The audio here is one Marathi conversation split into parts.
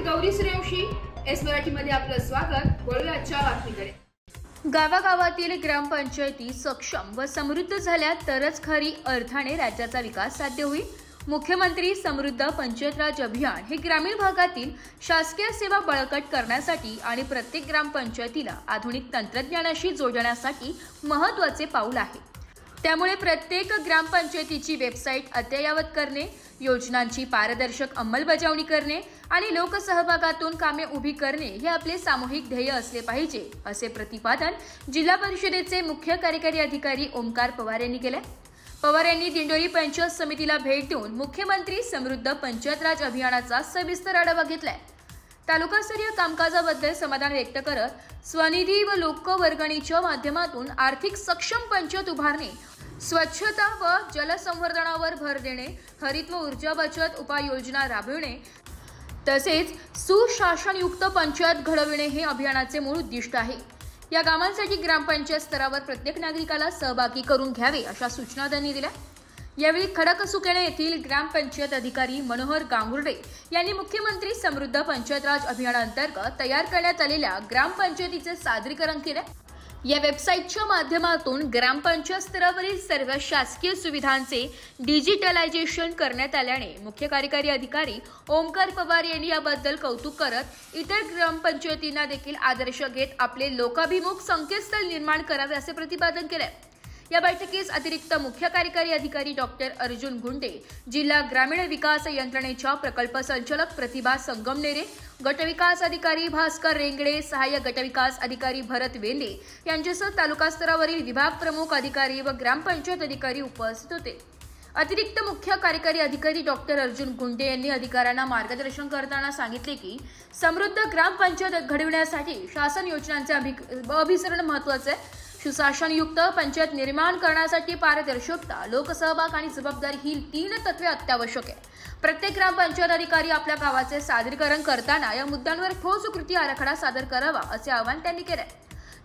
गौरी सूर्यवंशी, एस मराठीमध्ये आपलं स्वागत। वळूया आजच्या बातमीकडे। गावागावातील ग्रामपंचायती सक्षम व समृद्ध झाल्या तरच खरी अर्थाने राज्याचा विकास साध्य होईल। मुख्यमंत्री समृद्ध पंचायत राज अभियान हे ग्रामीण भागातील शासकीय सेवा बळकट करण्यासाठी आणि प्रत्येक ग्रामपंचायतीला आधुनिक तंत्रज्ञानाशी जोडण्यासाठी महत्त्वाचे पाऊल आहे। त्यामुळे प्रत्येक ग्रामपंचायतीची वेबसाईट अद्ययावत करणे, योजनांची पारदर्शक अंमलबजावणी करणे आणि लोकसहभागातून कामे उभी करणे हे आपले सामूहिक ध्येय असले पाहिजे, असे प्रतिपादन जिल्हा परिषदेचे मुख्य कार्यकारी अधिकारी ओमकार पवार यांनी केले। पवार यांनी दिंडोरी पंचायत समितीला भेट देऊन मुख्यमंत्री समृद्ध पंचायत राज अभियानाचा सविस्तर आढावा घेतलाय। तालुकास्तरीय कामकाजाबद्दल समाधान व्यक्त करत स्वनिधी व लोकवर्गणीच्या माध्यमातून आर्थिक सक्षम पंचायत उभारणे, स्वच्छता व जलसंवर्धनावर भर देणे, हरित व ऊर्जा बचत उपाययोजना राबविणे तसेच सुशासनयुक्त पंचायत घडविणे हे अभियानाचे मूळ उद्दिष्ट आहे। या कामांसाठी ग्रामपंचायत स्तरावर प्रत्येक नागरिकाला सहभागी करून घ्यावे अशा सूचना त्यांनी दिल्या। यावेळी खडकसुकेणे येथील ग्रामपंचायत अधिकारी मनोहर गांगुर्डे यांनी मुख्यमंत्री समृद्ध पंचायत राज अभियानांतर्गत तयार करण्यात आलेल्या ग्रामपंचायतीचे सादरीकरण केले। या वेबसाईटच्या माध्यमातून ग्रामपंचायत स्तरावरील सर्व शासकीय सुविधांचे डिजिटलायझेशन करण्यात आल्याने मुख्य कार्यकारी अधिकारी ओमकार पवार यांनी याबद्दल कौतुक करत इतर ग्रामपंचायतींना देखील आदर्श घेत आपले लोकाभिमुख संकेतस्थळ निर्माण करावे असे प्रतिपादन केले। या बैठकीस अतिरिक्त मुख्य कार्यकारी अधिकारी डॉक्टर अर्जुन गुंडे, जिल्हा ग्रामीण विकास यंत्रणेच्या प्रकल्प संचालक प्रतिभा संगमनेरे, गटविकास अधिकारी भास्कर रेंगडे, सहाय्यक गटविकास अधिकारी भरत वेंदे यांच्यासह तालुका स्तरावरील विभाग प्रमुख अधिकारी व ग्रामपंचायत अधिकारी उपस्थित होते। अतिरिक्त मुख्य कार्यकारी अधिकारी डॉक्टर अर्जुन गुंडे यांनी अधिकाऱ्यांना मार्गदर्शन करताना सांगितले की समृद्ध ग्रामपंचायत घडविण्यासाठी शासन योजनांचे अभिसरण महत्त्वाचे आहे। सुशासनयुक्त पंचायत निर्माण करण्यासाठी पारदर्शकता, लोकसहभाग आणि जबाबदारी ही 3 तत्वे अत्यावश्यक आहे। प्रत्येक ग्रामपंचायत अधिकारी आपल्या गावाचे सादरीकरण करताना या मुद्द्यांवर ठोस कृती आराखडा सादर करावा असे आवाहन त्यांनी केले।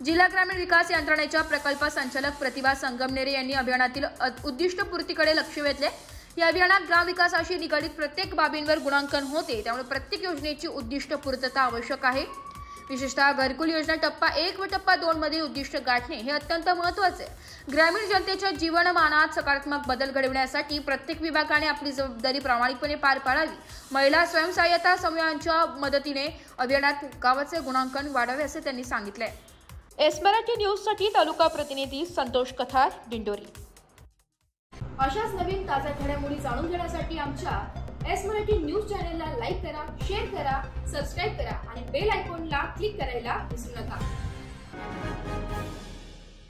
जिल्हा ग्रामीण विकास यंत्रणेच्या प्रकल्प संचालक प्रतिभा संगमनेरे यांनी अभियानातील उद्दिष्टपूर्तीकडे लक्ष वेधले। या अभियानात ग्रामविकासाशी निगडित प्रत्येक बाबींवर गुणांकन होते, त्यामुळे प्रत्येक योजनेची उद्दिष्ट पूर्तता आवश्यक आहे। विशेषतः घरकुल योजना टप्पा 1 व टप्पा 2 मध्ये उद्दिष्ट गाठणे हे अत्यंत महत्त्वाचे आहे। ग्रामीण जनतेच्या जीवनमानात सकारात्मक बदल घडविण्यासाठी प्रत्येक विभागाने आपली जबाबदारी प्रामाणिकपणे पार पाडावी। महिला स्वयंसहाय्यता समूहांच्या मदतीने अभियानात गावाचे गुणांकन वाढावे असे त्यांनी सांगितले। एस मराठी न्यूजसाठी तालुका प्रतिनिधी संतोष कथार, दिंडोरी। अशाच नवीन ताज्या घडामोडी जाणून घेण्यासाठी आमच्या एस मराठी न्यूज चॅनलला लाईक करा, शेअर करा, सबस्क्राइब करा आणि बेल आयकॉनला क्लिक करायला विसरू नका।